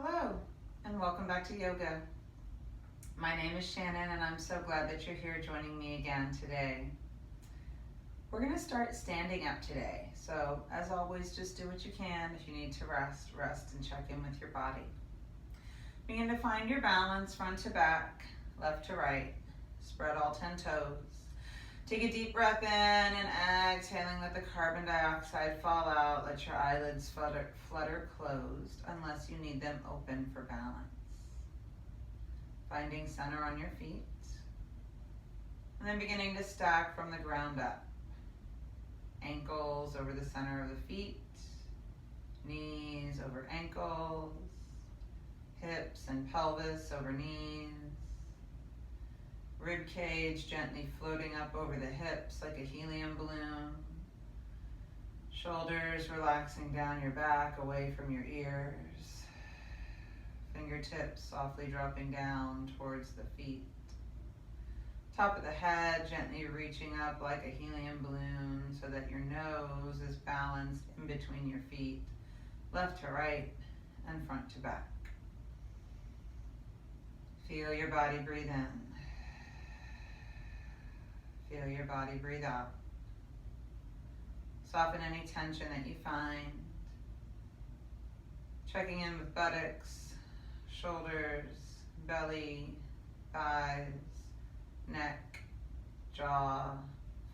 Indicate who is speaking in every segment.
Speaker 1: Hello, and welcome back to yoga. My name is Shannon, and I'm so glad that you're here joining me again today. We're going to start standing up today. So, as always, just do what you can. If you need to rest and check in with your body. Begin to find your balance front to back, left to right. Spread all 10 toes. Take a deep breath in and exhaling, let the carbon dioxide fall out. Let your eyelids flutter closed unless you need them open for balance. Finding center on your feet. And then beginning to stack from the ground up. Ankles over the center of the feet. Knees over ankles. Hips and pelvis over knees. Rib cage gently floating up over the hips like a helium balloon. Shoulders relaxing down your back away from your ears. Fingertips softly dropping down towards the feet. Top of the head gently reaching up like a helium balloon so that your nose is balanced in between your feet, left to right and front to back. Feel your body breathe in. Feel your body breathe out. Soften any tension that you find. Checking in with buttocks, shoulders, belly, thighs, neck, jaw,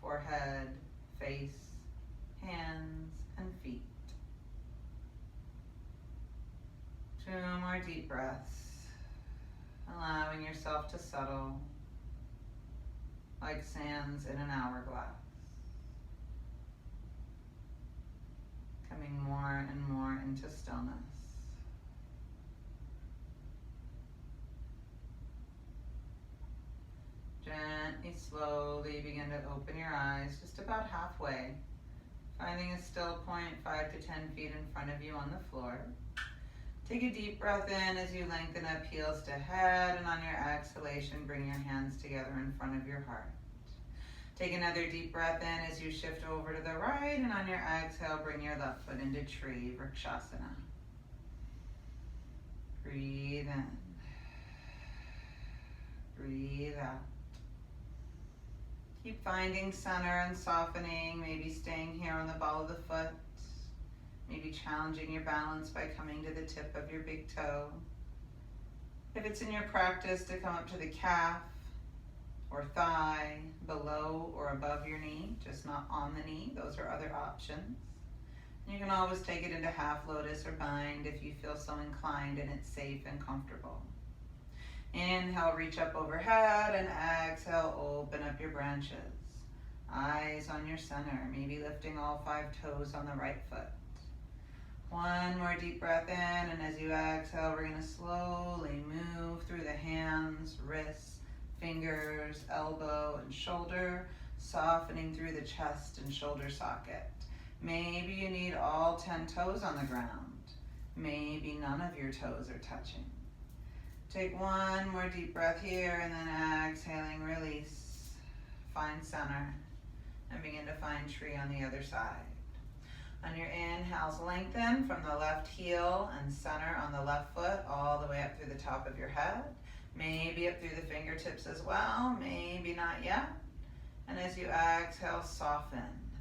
Speaker 1: forehead, face, hands, and feet. 2 more deep breaths, allowing yourself to settle like sands in an hourglass. Coming more and more into stillness. Gently, slowly begin to open your eyes just about halfway, finding a still point 5 to 10 feet in front of you on the floor. Take a deep breath in as you lengthen up heels to head, and on your exhalation, bring your hands together in front of your heart. Take another deep breath in as you shift over to the right, and on your exhale, bring your left foot into tree, Vrikshasana. Breathe in. Breathe out. Keep finding center and softening, maybe staying here on the ball of the foot. Maybe challenging your balance by coming to the tip of your big toe. If it's in your practice to come up to the calf or thigh, below or above your knee, just not on the knee, those are other options. You can always take it into half lotus or bind if you feel so inclined and it's safe and comfortable. Inhale, reach up overhead, and exhale, open up your branches. Eyes on your center, maybe lifting all 5 toes on the right foot. 1 more deep breath in, and as you exhale, we're going to slowly move through the hands, wrists, fingers, elbow, and shoulder, softening through the chest and shoulder socket. Maybe you need all 10 toes on the ground. Maybe none of your toes are touching. Take 1 more deep breath here, and then exhaling, release. Find center, and begin to find tree on the other side. On your inhales, lengthen from the left heel and center on the left foot all the way up through the top of your head. Maybe up through the fingertips as well, maybe not yet. And as you exhale, soften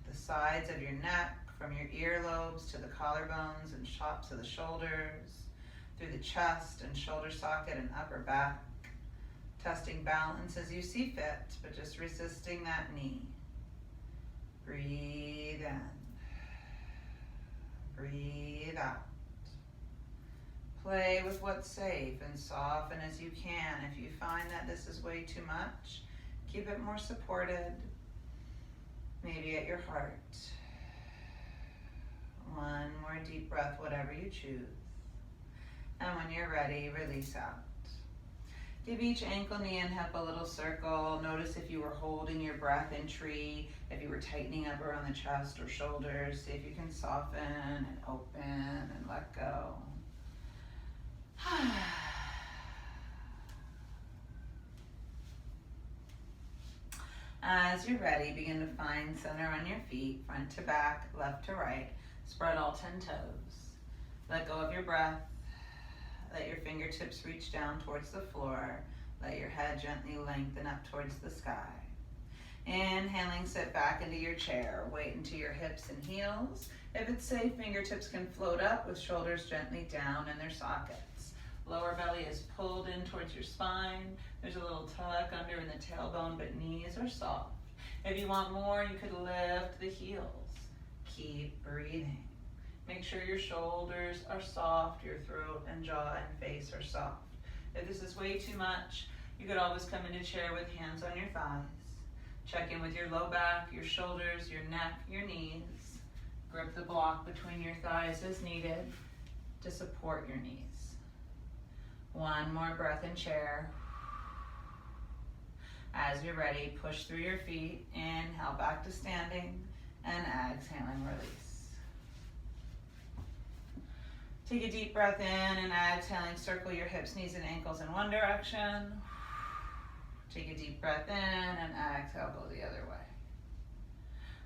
Speaker 1: the sides of your neck from your earlobes to the collarbones and tops of the shoulders, through the chest and shoulder socket and upper back. Testing balance as you see fit, but just resisting that knee. Breathe in. Breathe out. Play with what's safe and soften as you can. If you find that this is way too much, keep it more supported, maybe at your heart. 1 more deep breath, whatever you choose. And when you're ready, release out. Give each ankle, knee, and hip a little circle. Notice if you were holding your breath in tree, if you were tightening up around the chest or shoulders. See if you can soften and open and let go. As you're ready, begin to find center on your feet, front to back, left to right. Spread all 10 toes. Let go of your breath. Let fingertips reach down towards the floor. Let your head gently lengthen up towards the sky. Inhaling, sit back into your chair. Weight into your hips and heels. If it's safe, fingertips can float up with shoulders gently down in their sockets. Lower belly is pulled in towards your spine. There's a little tuck under in the tailbone, but knees are soft. If you want more, you could lift the heels. Keep breathing. Make sure your shoulders are soft, your throat and jaw and face are soft. If this is way too much, you could always come into chair with hands on your thighs. Check in with your low back, your shoulders, your neck, your knees. Grip the block between your thighs as needed to support your knees. One more breath in chair. As you're ready, push through your feet. Inhale back to standing and exhaling, release. Take a deep breath in and exhaling, circle your hips, knees, and ankles in one direction. Take a deep breath in and exhale, go the other way.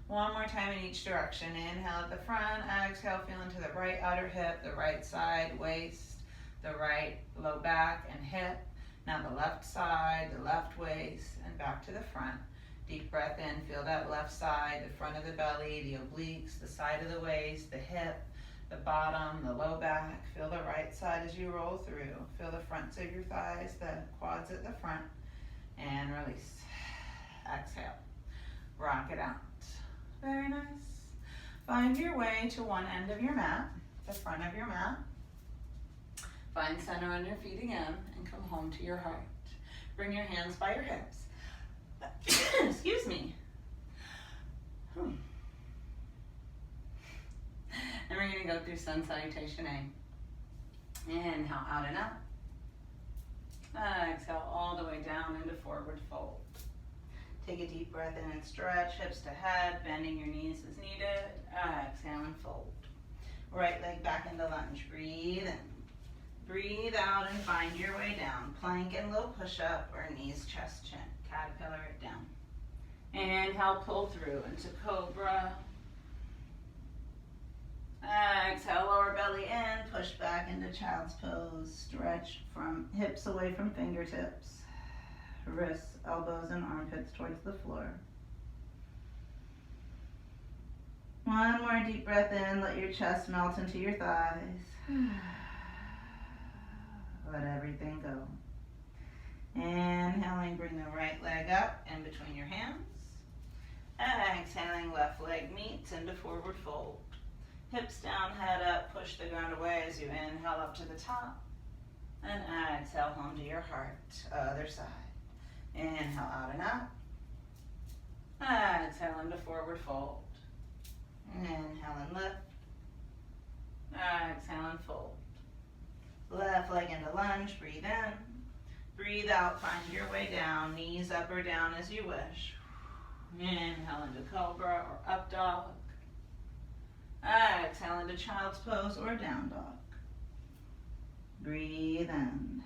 Speaker 1: One more time in each direction. Inhale at the front, exhale, feel into the right outer hip, the right side, waist, the right low back and hip. Now the left side, the left waist, and back to the front. Deep breath in, feel that left side, the front of the belly, the obliques, the side of the waist, the hip, the bottom, the low back. Feel the right side as you roll through. Feel the fronts of your thighs, the quads at the front, and release. Exhale. Rock it out. Very nice. Find your way to one end of your mat, the front of your mat. Find center on your feet again and come home to your heart. Bring your hands by your hips. Excuse me. And we're going to go through Sun Salutation A. Inhale out and up. Exhale all the way down into forward fold. Take a deep breath in and stretch, hips to head, bending your knees as needed. Exhale and fold. Right leg back into lunge. Breathe in. Breathe out and find your way down. Plank and low push-up or knees, chest, chin. Caterpillar it down. Inhale, pull through into Cobra. Exhale, lower belly in, push back into Child's Pose. Stretch from hips away from fingertips. Wrists, elbows, and armpits towards the floor. One more deep breath in, let your chest melt into your thighs. Let everything go. Inhaling, bring the right leg up in between your hands. Exhaling, left leg meets into forward fold. Hips down, head up, push the ground away as you inhale up to the top. And exhale home to your heart. Other side. Inhale out and up. Exhale into forward fold. Inhale and lift. Exhale and fold. Left leg into lunge, breathe in. Breathe out, find your way down, knees up or down as you wish. Inhale into Cobra or Up Dog. Exhale into Child's Pose or Down Dog. Breathe in.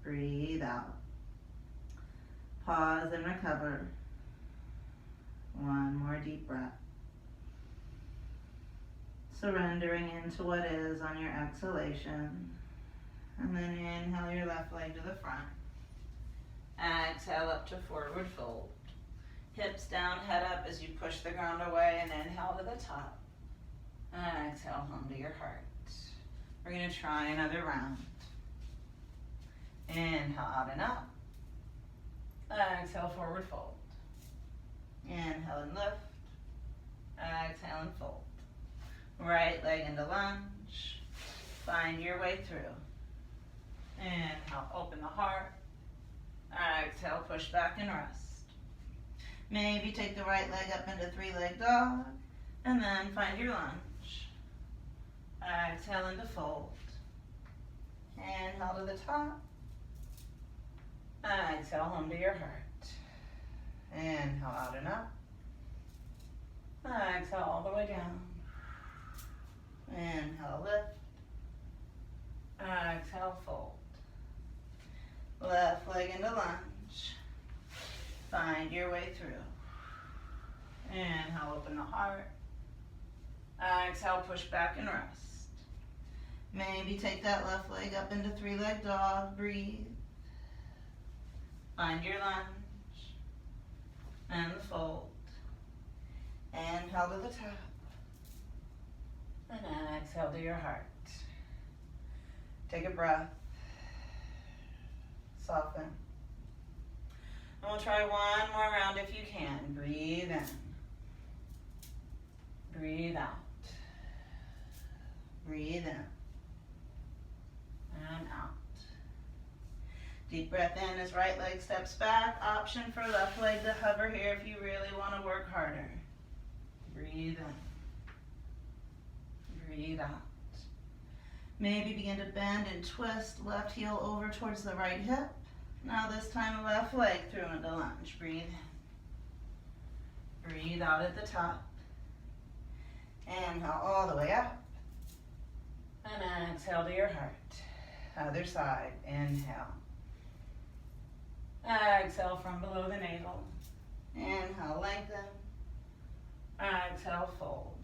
Speaker 1: Breathe out. Pause and recover. One more deep breath. Surrendering into what is on your exhalation. And then inhale your left leg to the front. Exhale up to forward fold. Hips down, head up as you push the ground away and inhale to the top. Exhale home to your heart. We're going to try another round. Inhale out and up. Exhale forward fold. Inhale and lift. Exhale and fold. Right leg into lunge. Find your way through. Inhale, open the heart. Exhale, push back and rest. Maybe take the right leg up into three-leg dog. And then find your lunge. Exhale into fold. Inhale to the top. Exhale home to your heart. Inhale out and up. Exhale all the way down. Inhale, lift. Exhale, fold. Left leg into lunge. Find your way through. Inhale, open the heart. Exhale, push back and rest. Maybe take that left leg up into three-leg dog. Breathe. Find your lunge. And the fold. Inhale to the top. And exhale to your heart. Take a breath. Soften. And we'll try one more round if you can. Breathe in. Breathe out. Breathe in. And out. Deep breath in as right leg steps back. Option for left leg to hover here if you really want to work harder. Breathe in. Breathe out. Maybe begin to bend and twist left heel over towards the right hip. Now this time left leg through into lunge. Breathe in. Breathe out at the top. Inhale all the way up. And exhale to your heart. Other side. Inhale. Exhale from below the navel. Inhale, lengthen. Exhale, fold.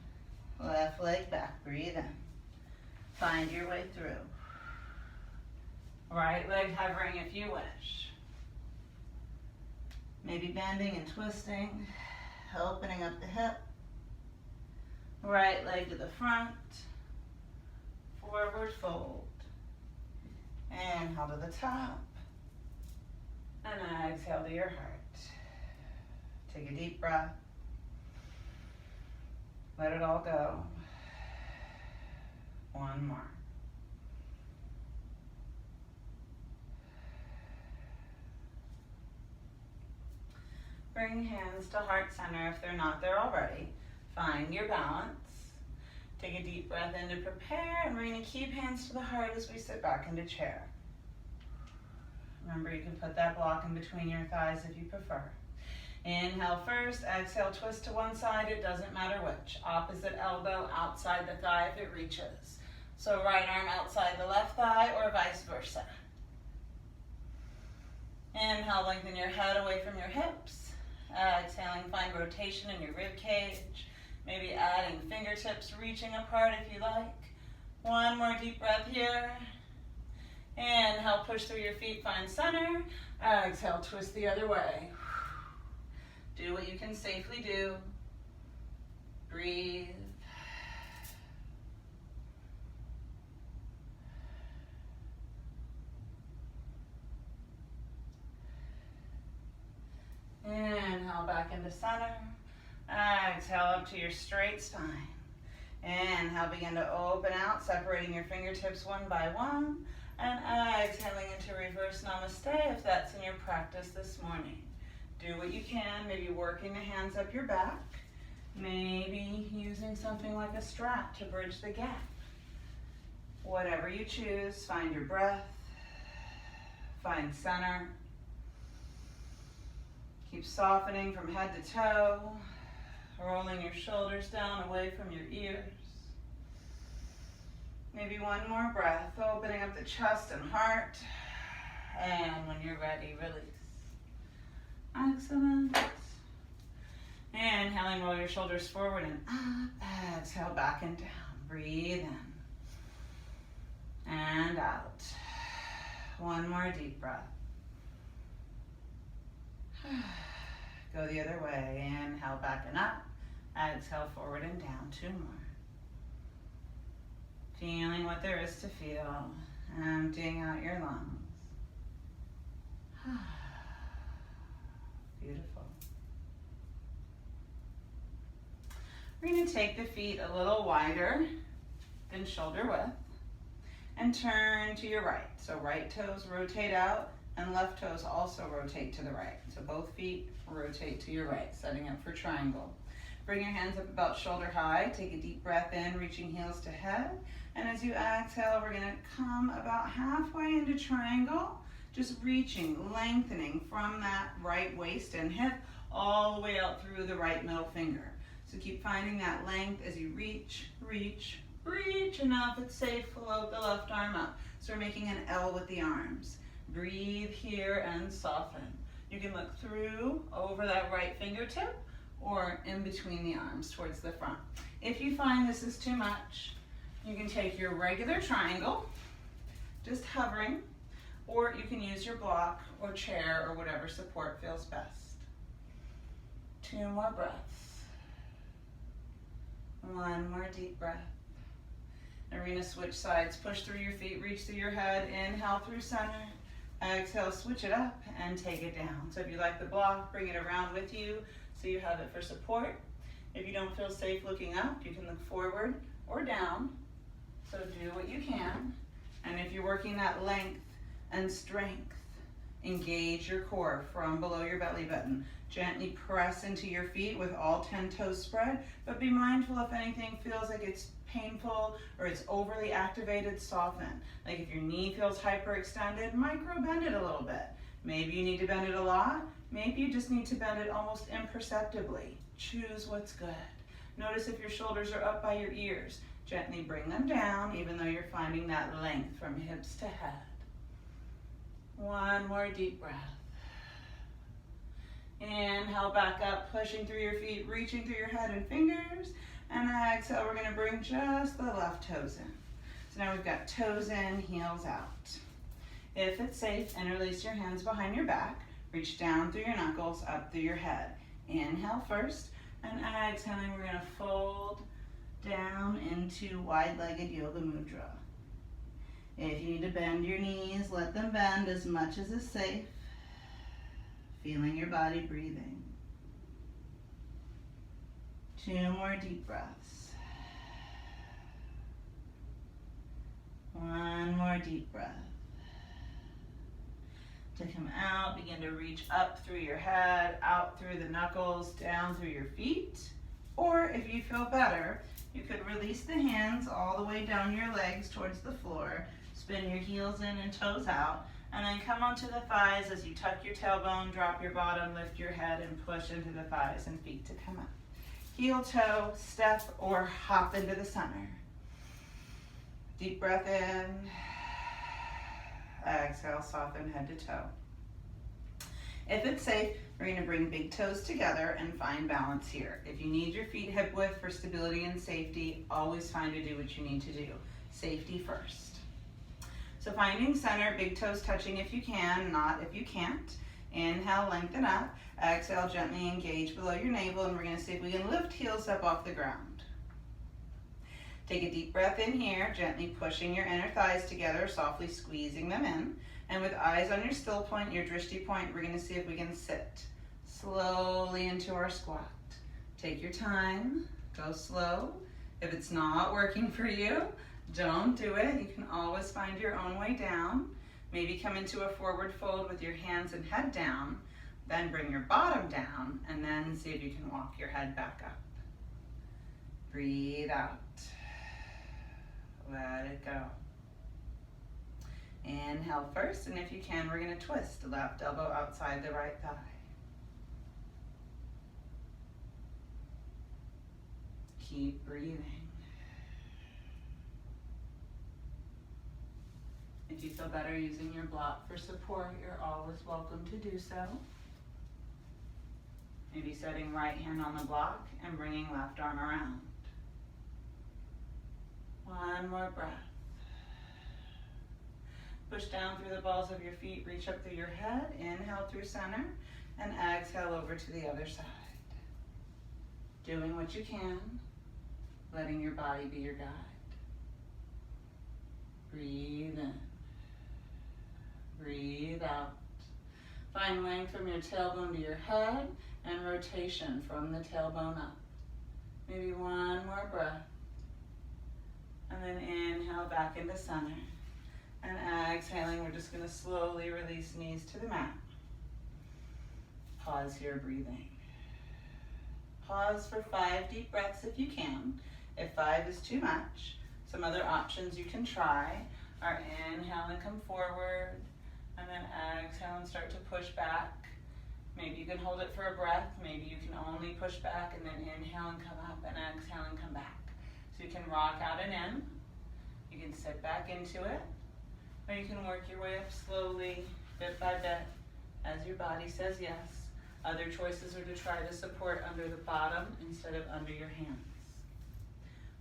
Speaker 1: Left leg back. Breathe in. Find your way through. Right leg hovering if you wish. Maybe bending and twisting. Opening up the hip. Right leg to the front. Forward fold. Inhale to the top. And exhale to your heart. Take a deep breath. Let it all go. One more. Bring hands to heart center if they're not there already. Find your balance. Take a deep breath in to prepare, and we're going to keep hands to the heart as we sit back into chair. Remember, you can put that block in between your thighs if you prefer. Inhale first, exhale, twist to one side, it doesn't matter which. Opposite elbow outside the thigh if it reaches. So right arm outside the left thigh or vice versa. Inhale, lengthen your head away from your hips. Exhaling, find rotation in your rib cage. Maybe adding fingertips, reaching apart if you like. One more deep breath here. Inhale, push through your feet, find center. Exhale, twist the other way. Do what you can safely do. Breathe. Inhale back into center. Exhale up to your straight spine. Inhale, begin to open out, separating your fingertips one by one. And exhaling into reverse namaste if that's in your practice this morning. Do what you can, maybe working the hands up your back. Maybe using something like a strap to bridge the gap. Whatever you choose, find your breath. Find center. Keep softening from head to toe. Rolling your shoulders down away from your ears. Maybe one more breath, opening up the chest and heart. And when you're ready, release. Excellent. Inhaling, roll your shoulders forward and up. Exhale, back and down. Breathe in. And out. One more deep breath. Go the other way. Inhale, back and up. Exhale, forward and down. Two more. Feeling what there is to feel. Emptying out your lungs. Beautiful. We're going to take the feet a little wider than shoulder width and turn to your right. So right toes rotate out and left toes also rotate to the right. So both feet rotate to your right, setting up for triangle. Bring your hands up about shoulder high. Take a deep breath in, reaching heels to head. And as you exhale, we're going to come about halfway into triangle, just reaching, lengthening from that right waist and hip all the way out through the right middle finger. So keep finding that length as you reach, reach, reach. And now if it's safe, float the left arm up. So we're making an L with the arms. Breathe here and soften. You can look through over that right fingertip or in between the arms towards the front. If you find this is too much, You can take your regular triangle, just hovering, or you can use your block or chair or whatever support feels best. 2 more breaths. 1 more deep breath. And we're going to switch sides. Push through your feet, reach through your head. Inhale through center. Exhale, switch it up and take it down. So if you like the block, bring it around with you so you have it for support. If you don't feel safe looking up, you can look forward or down. So do what you can. And if you're working that length and strength, engage your core from below your belly button. Gently press into your feet with all 10 toes spread, but be mindful if anything feels like it's painful or it's overly activated, soften. Like if your knee feels hyperextended, micro bend it a little bit. Maybe you need to bend it a lot. Maybe you just need to bend it almost imperceptibly. Choose what's good. Notice if your shoulders are up by your ears. Gently bring them down, even though you're finding that length from hips to head. 1 more deep breath. Inhale back up, pushing through your feet, reaching through your head and fingers. And exhale, we're gonna bring just the left toes in. So now we've got toes in, heels out. If it's safe, interlace your hands behind your back. Reach down through your knuckles, up through your head. Inhale first, and exhaling, we're gonna fold down into wide-legged yoga mudra. If you need to bend your knees, let them bend as much as is safe. Feeling your body breathing. 2 more deep breaths. 1 more deep breath. To come out, begin to reach up through your head, out through the knuckles, down through your feet. Or if you feel better, you could release the hands all the way down your legs towards the floor. Spin your heels in and toes out. And then come onto the thighs as you tuck your tailbone, drop your bottom, lift your head, and push into the thighs and feet to come up. Heel, toe, step, or hop into the center. Deep breath in. Exhale, soften head to toe. If it's safe, we're going to bring big toes together and find balance here. If you need your feet hip width for stability and safety, always find to do what you need to do. Safety first. So finding center, big toes touching if you can, not if you can't. Inhale, lengthen up. Exhale, gently engage below your navel, and we're going to see if we can lift heels up off the ground. Take a deep breath in here, gently pushing your inner thighs together, softly squeezing them in. And with eyes on your still point, your drishti point, we're going to see if we can sit slowly into our squat. Take your time, go slow. If it's not working for you, don't do it. You can always find your own way down. Maybe come into a forward fold with your hands and head down, then bring your bottom down, and then see if you can walk your head back up. Breathe out. Let it go. Inhale first, and if you can, we're going to twist the left elbow outside the right thigh. Keep breathing. If you feel better using your block for support, you're always welcome to do so. Maybe setting right hand on the block and bringing left arm around. 1 more breath. Push down through the balls of your feet, reach up through your head, inhale through center, and exhale over to the other side. Doing what you can, letting your body be your guide. Breathe in. Breathe out. Find length from your tailbone to your head and rotation from the tailbone up. Maybe 1 more breath. And then inhale back into center. And exhaling, we're just going to slowly release knees to the mat. Pause here, breathing. Pause for 5 deep breaths if you can. If 5 is too much, some other options you can try are inhale and come forward, and then exhale and start to push back. Maybe you can hold it for a breath. Maybe you can only push back and then inhale and come up and exhale and come back. So you can rock out and in. You can sit back into it. Or you can work your way up slowly, bit by bit, as your body says yes. Other choices are to try to support under the bottom instead of under your hands.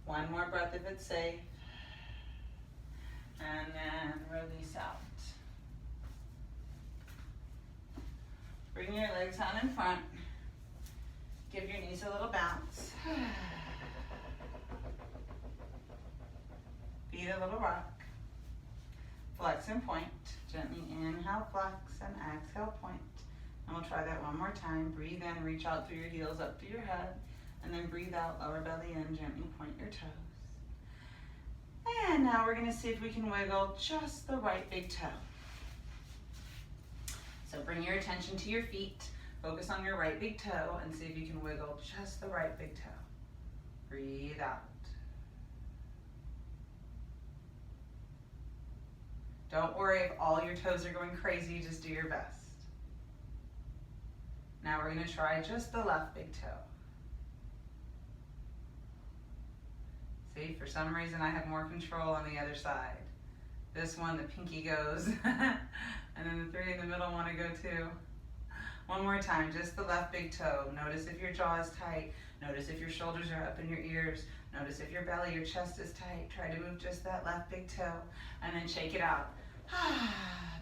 Speaker 1: 1 more breath if it's safe. And then release out. Bring your legs out in front. Give your knees a little bounce. Feet a little rock. Flex and point. Gently inhale, flex, and exhale, point. And we'll try that one more time. Breathe in, reach out through your heels up to your head. And then breathe out, lower belly in, gently point your toes. And now we're gonna see if we can wiggle just the right big toe. So bring your attention to your feet. Focus on your right big toe and see if you can wiggle just the right big toe. Breathe out. Don't worry if all your toes are going crazy, just do your best. Now we're gonna try just the left big toe. See, for some reason I have more control on the other side. This one, the pinky goes, and then the three in the middle wanna go too. One more time, just the left big toe. Notice if your jaw is tight. Notice if your shoulders are up in your ears. Notice if your belly, your chest is tight. Try to move just that left big toe, and then shake it out.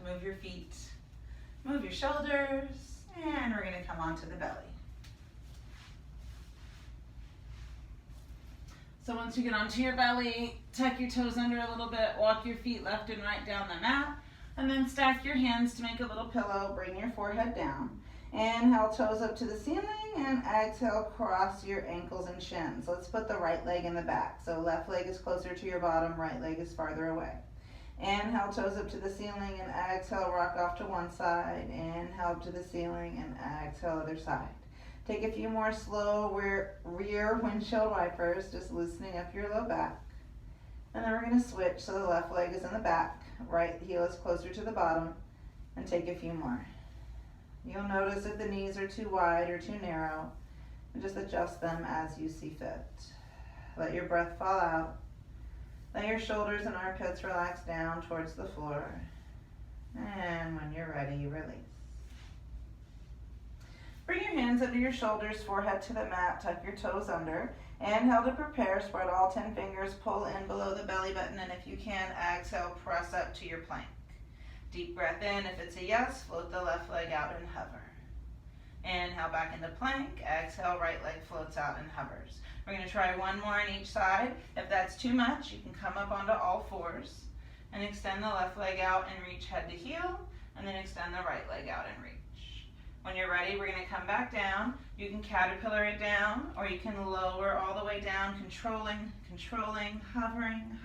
Speaker 1: Move your feet, move your shoulders, and we're gonna come onto the belly. So once you get onto your belly, tuck your toes under a little bit, walk your feet left and right down the mat, and then stack your hands to make a little pillow. Bring your forehead down. Inhale, toes up to the ceiling, and exhale, cross your ankles and shins. Let's put the right leg in the back. So left leg is closer to your bottom, right leg is farther away. Inhale, toes up to the ceiling, and exhale, rock off to one side. Inhale, up to the ceiling, and exhale, other side. Take a few more slow rear windshield wipers, just loosening up your low back. And then we're gonna switch so the left leg is in the back, right heel is closer to the bottom, and take a few more. You'll notice if the knees are too wide or too narrow, and just adjust them as you see fit. Let your breath fall out. Let your shoulders and armpits relax down towards the floor. And when you're ready, release. Bring your hands under your shoulders, forehead to the mat, tuck your toes under. Inhale to prepare, spread all 10 fingers, pull in below the belly button, and if you can, exhale, press up to your plank. Deep breath in, if it's a yes, float the left leg out and hover. Inhale back into plank, exhale, right leg floats out and hovers. We're gonna try one more on each side. If that's too much, you can come up onto all fours and extend the left leg out and reach head to heel, and then extend the right leg out and reach. When you're ready, we're gonna come back down. You can caterpillar it down, or you can lower all the way down, controlling, hovering,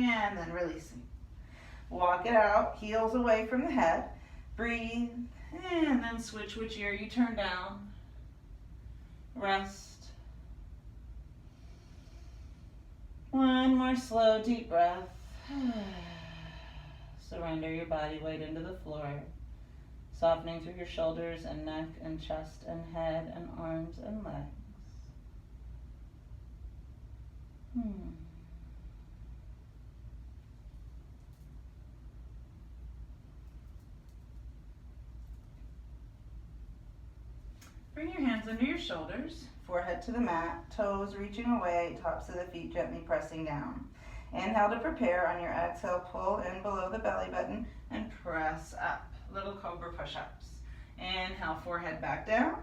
Speaker 1: and then releasing. Walk it out, heels away from the head. Breathe, and then switch which ear you turn down. Rest. One more slow, deep breath. Surrender your body weight into the floor. Softening through your shoulders and neck and chest and head and arms and legs. Bring your hands under your shoulders, forehead to the mat, toes reaching away, tops of the feet gently pressing down. Inhale to prepare. On your exhale, pull in below the belly button and press up. Little cobra push-ups. Inhale, forehead back down.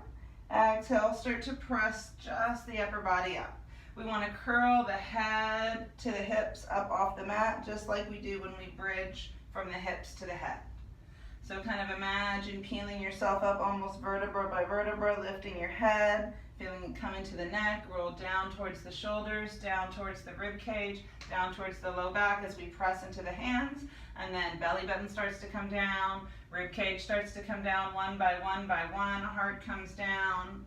Speaker 1: Exhale, start to press just the upper body up. We want to curl the head to the hips up off the mat, just like we do when we bridge from the hips to the head. So kind of imagine peeling yourself up almost vertebra by vertebra, lifting your head, feeling it come into the neck, roll down towards the shoulders, down towards the rib cage, down towards the low back as we press into the hands, and then belly button starts to come down, rib cage starts to come down one by one, heart comes down,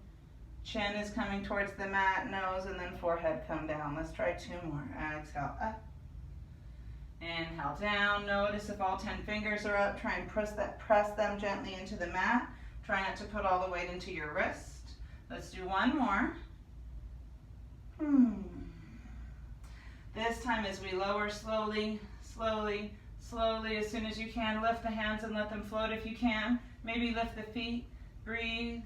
Speaker 1: chin is coming towards the mat, nose, and then forehead come down. Let's try two more. Exhale, up. Inhale down. Notice if all 10 fingers are up, try and press them gently into the mat. Try not to put all the weight into your wrist. Let's do one more. This time as we lower slowly, as soon as you can, lift the hands and let them float if you can. Maybe lift the feet, breathe,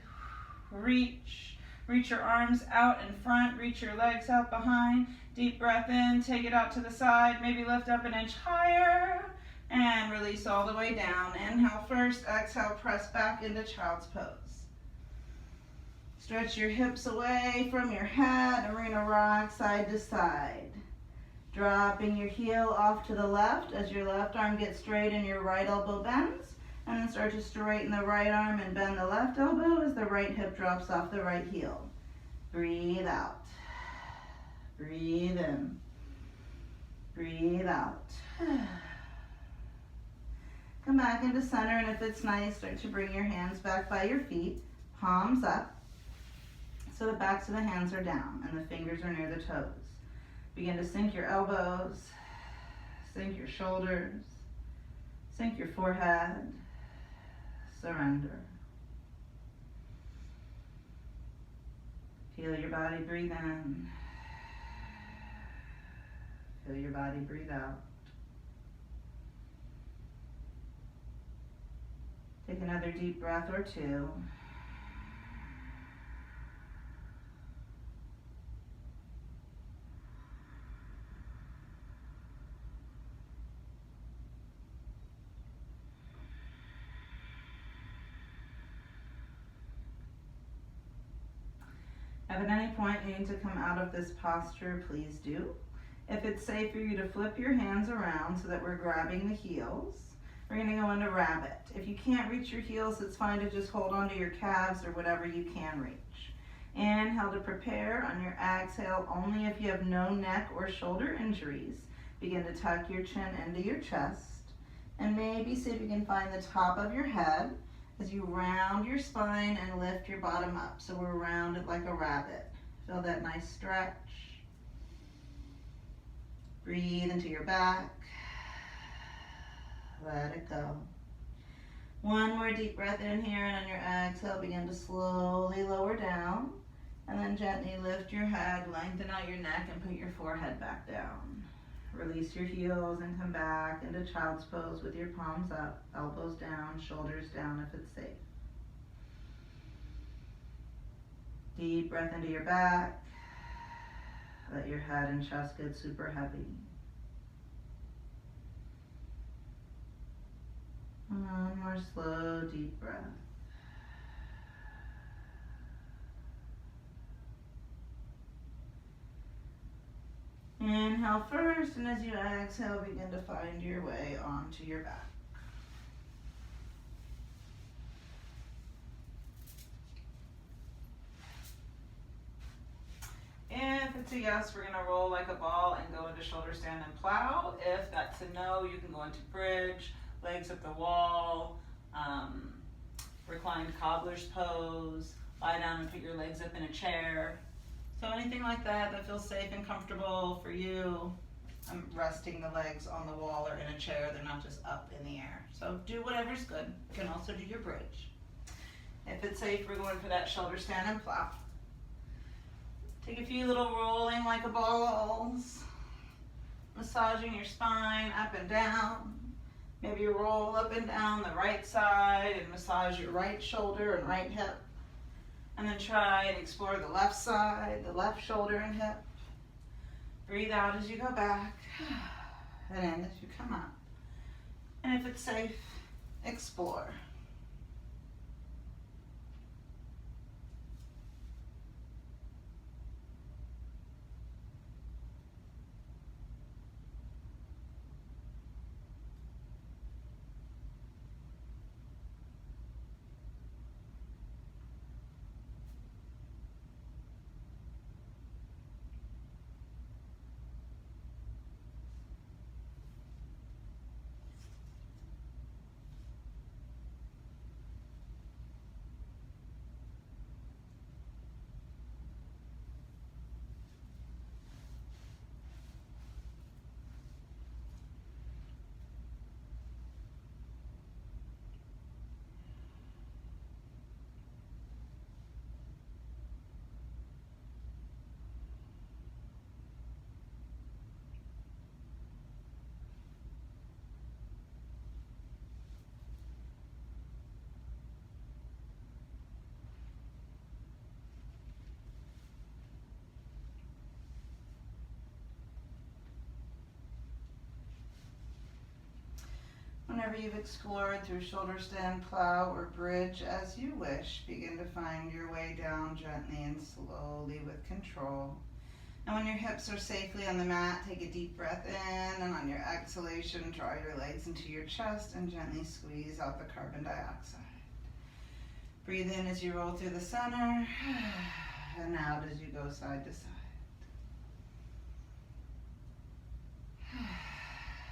Speaker 1: reach, Reach your arms out in front, reach your legs out behind. Deep breath in, take it out to the side, maybe lift up an inch higher, and release all the way down. Inhale first, exhale, press back into child's pose. Stretch your hips away from your head, arena rock side to side. Dropping your heel off to the left as your left arm gets straight and your right elbow bends. And then start to straighten the right arm and bend the left elbow as the right hip drops off the right heel. Breathe out. Breathe in. Breathe out. Come back into center, and if it's nice, start to bring your hands back by your feet, palms up, so the backs of the hands are down and the fingers are near the toes. Begin to sink your elbows, sink your shoulders, sink your forehead, surrender. Feel your body breathe in. Feel your body breathe out. Take another deep breath or two. If at any point you need to come out of this posture, please do. If it's safe for you to flip your hands around so that we're grabbing the heels, we're going to go into rabbit. If you can't reach your heels, it's fine to just hold onto your calves or whatever you can reach. Inhale to prepare. On your exhale, only if you have no neck or shoulder injuries, begin to tuck your chin into your chest. And maybe see if you can find the top of your head as you round your spine and lift your bottom up. So we're rounded like a rabbit. Feel that nice stretch. Breathe into your back. Let it go. One more deep breath in here, and on your exhale, begin to slowly lower down. And then gently lift your head, lengthen out your neck, and put your forehead back down. Release your heels and come back into child's pose with your palms up, elbows down, shoulders down if it's safe. Deep breath into your back. Let your head and chest get super heavy. One more slow, deep breath. Inhale first, and as you exhale, begin to find your way onto your back. If it's a yes, we're going to roll like a ball and go into shoulder stand and plow. If that's a no, you can go into bridge, legs up the wall, reclined cobbler's pose, lie down and put your legs up in a chair. So anything like that that feels safe and comfortable for you. I'm resting the legs on the wall or in a chair. They're not just up in the air. So do whatever's good. You can also do your bridge. If it's safe, we're going for that shoulder stand and plow. Take a few little rolling like a balls. Massaging your spine up and down. Maybe roll up and down the right side and massage your right shoulder and right hip. And then try and explore the left side, the left shoulder and hip. Breathe out as you go back, and in as you come up. And if it's safe, explore. whatever you've explored through Shoulderstand Plow or Bridge as you wish, begin to find your way down gently and slowly with control. And when your hips are safely on the mat, take a deep breath in, and on your exhalation, draw your legs into your chest and gently squeeze out the carbon dioxide. Breathe in as you roll through the center, and out as you go side to side.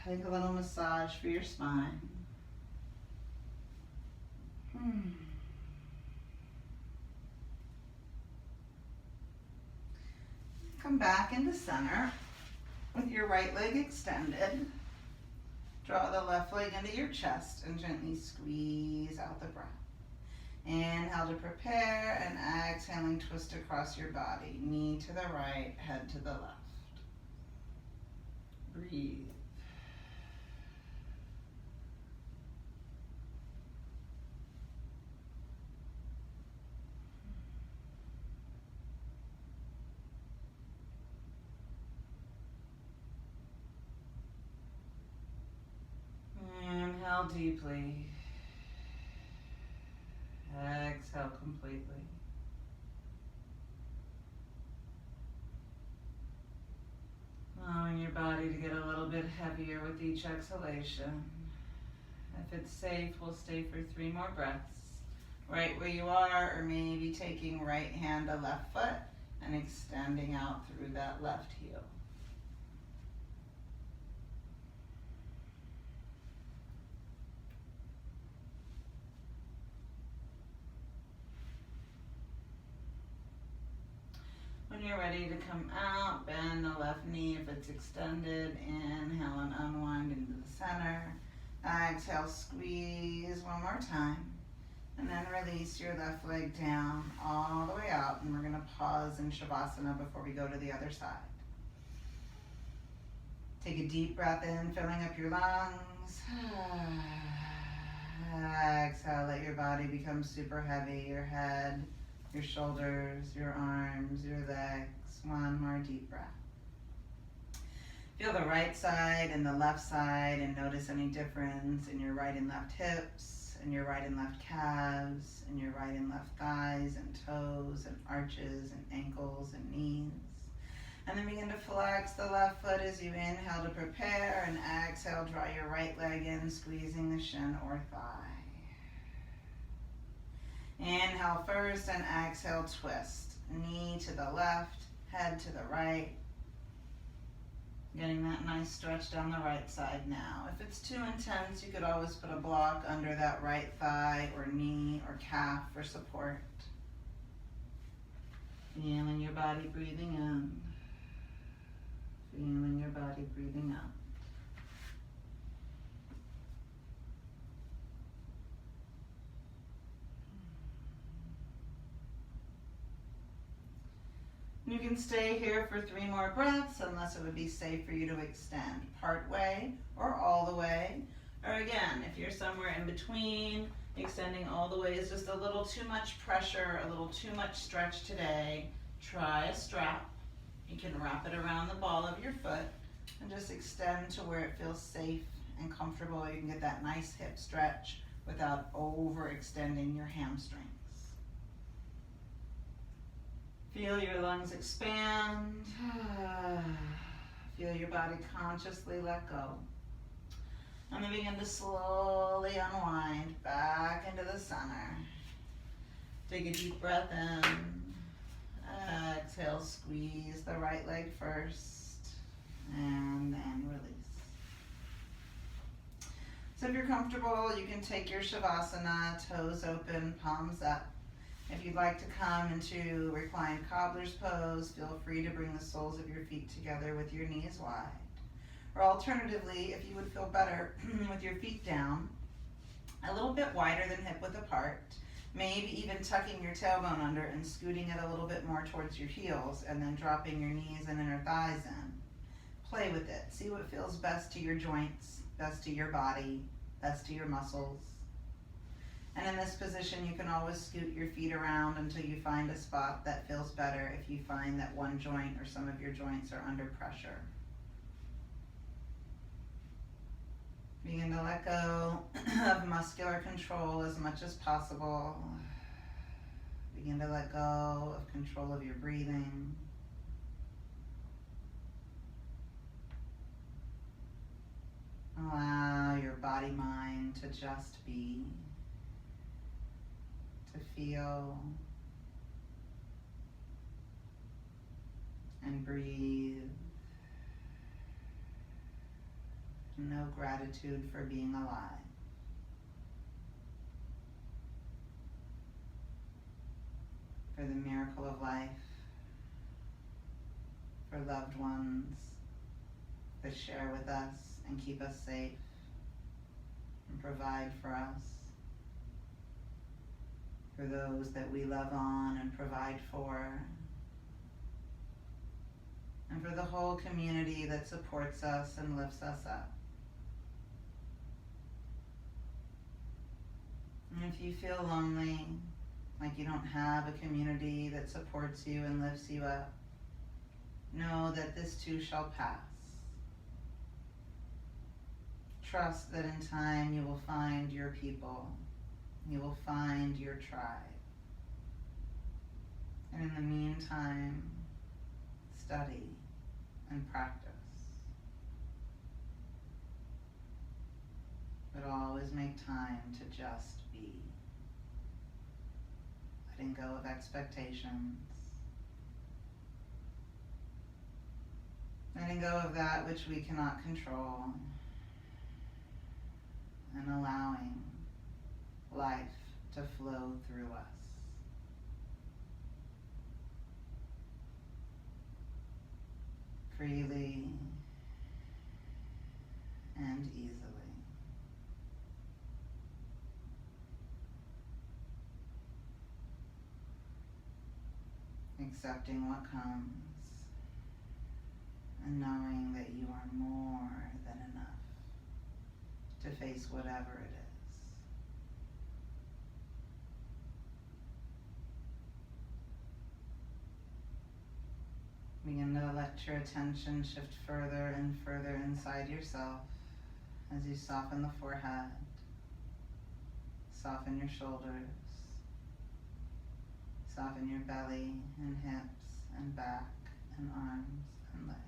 Speaker 1: Take a little massage for your spine. Come back into center with your right leg extended. Draw the left leg into your chest and gently squeeze out the breath. Inhale to prepare, and exhaling, twist across your body. Knee to the right, head to the left. Breathe. Inhale deeply. Exhale completely. Allowing your body to get a little bit heavier with each exhalation. If it's safe, we'll stay for 3 more breaths. Right where you are, or maybe taking right hand to left foot and extending out through that left heel. When you're ready to come out, bend the left knee if it's extended. Inhale and unwind into the center. Exhale, squeeze one more time. And then release your left leg down all the way out. And we're going to pause in Shavasana before we go to the other side. Take a deep breath in, filling up your lungs. Exhale, let your body become super heavy. Your head, your shoulders, your arms, your legs. One more deep breath. Feel the right side and the left side, and notice any difference in your right and left hips, and your right and left calves, and your right and left thighs and toes and arches and ankles and knees. And then begin to flex the left foot as you inhale to prepare, and exhale, draw your right leg in, squeezing the shin or thigh. Inhale first and exhale, twist. Knee to the left, head to the right. Getting that nice stretch down the right side now. If it's too intense, you could always put a block under that right thigh or knee or calf for support. Feeling your body breathing in. Feeling your body breathing out. You can stay here for 3 more breaths unless it would be safe for you to extend part way or all the way. Or again, if you're somewhere in between, extending all the way is just a little too much pressure, a little too much stretch today. Try a strap. You can wrap it around the ball of your foot and just extend to where it feels safe and comfortable. You can get that nice hip stretch without overextending your hamstrings. Feel your lungs expand. Feel your body consciously let go. And then begin to slowly unwind back into the center. Take a deep breath in. Exhale, squeeze the right leg first. And then release. So if you're comfortable, you can take your Shavasana, toes open, palms up. If you'd like to come into reclined cobbler's pose, feel free to bring the soles of your feet together with your knees wide. Or alternatively, if you would feel better with your feet down, a little bit wider than hip width apart, maybe even tucking your tailbone under and scooting it a little bit more towards your heels, and then dropping your knees and inner thighs in. Play with it. See what feels best to your joints, best to your body, best to your muscles. And in this position, you can always scoot your feet around until you find a spot that feels better if you find that one joint or some of your joints are under pressure. Begin to let go muscular control as much as possible. Begin to let go of control of your breathing. Allow your body-mind to just be, to feel and breathe. Know gratitude for being alive. For the miracle of life, for loved ones that share with us and keep us safe and provide for us, for those that we love on and provide for, and for the whole community that supports us and lifts us up. And if you feel lonely, like you don't have a community that supports you and lifts you up, know that this too shall pass. Trust that in time you will find your people, you will find your tribe. And in the meantime, study and practice. But always make time to just be. Letting go of expectations. Letting go of that which we cannot control. And allowing life to flow through us. Freely and easily. Accepting what comes and knowing that you are more than enough to face whatever it is. Begin to let your attention shift further and further inside yourself as you soften the forehead, soften your shoulders, soften your belly and hips and back and arms and legs.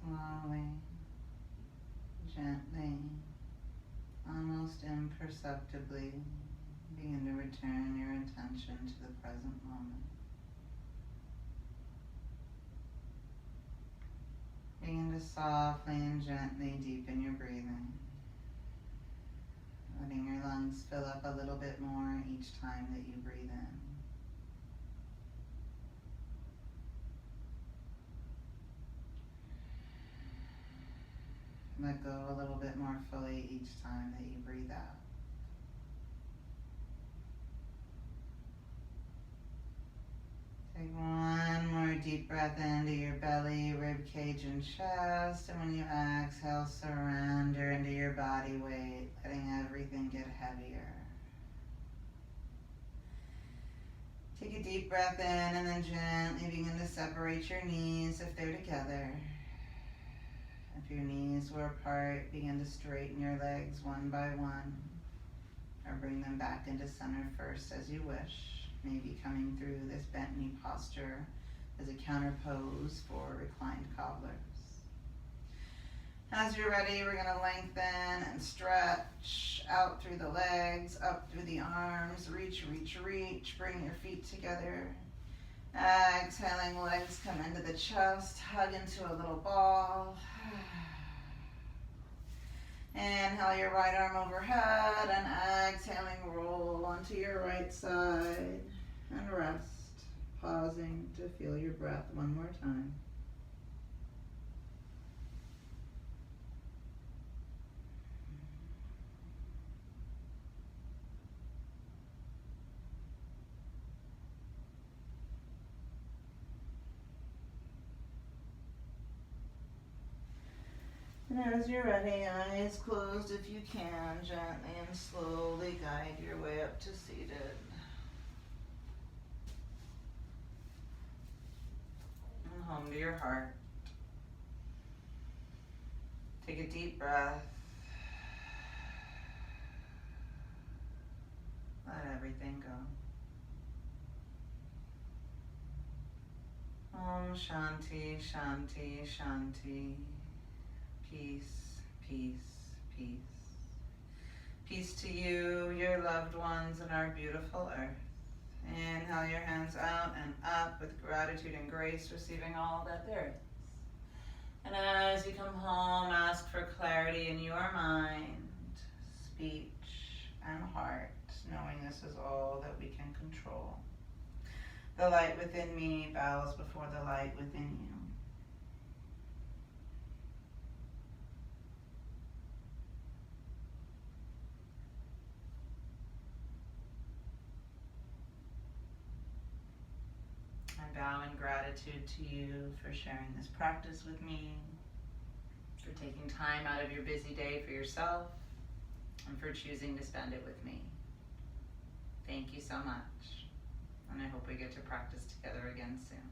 Speaker 1: Slowly, gently, almost imperceptibly, begin to return your attention to the present moment. Begin to Just softly and gently deepen your breathing. Letting your lungs fill up a little bit more each time that you breathe in. Let go a little bit more fully each time that you breathe out. Take one more deep breath into your belly, rib cage, and chest. And when you exhale, surrender into your body weight, letting everything get heavier. Take a deep breath in and then gently begin to separate your knees if they're together. If your knees were apart, begin to straighten your legs one by one, or bring them back into center first as you wish. Maybe coming through this bent knee posture as a counter pose for reclined cobblers. As you're ready, we're going to lengthen and stretch out through the legs, up through the arms, reach, reach, reach. Bring your feet together. Exhaling, legs come into the chest, hug into a little ball. Inhale your right arm overhead and exhaling, roll onto your right side and rest, pausing to feel your breath one more time. And as you're ready, eyes closed if you can, gently and slowly guide your way up to seated. And home to your heart. Take a deep breath. Let everything go. Om Shanti, Shanti, Shanti. Peace, peace, peace. Peace to you, your loved ones, and our beautiful earth. Inhale your hands out and up with gratitude and grace, receiving all that there is. And as you come home, ask for clarity in your mind, speech, and heart, knowing this is all that we can control. The light within me bows before the light within you. I bow in gratitude to you for sharing this practice with me, for taking time out of your busy day for yourself, and for choosing to spend it with me. Thank you so much, and I hope we get to practice together again soon.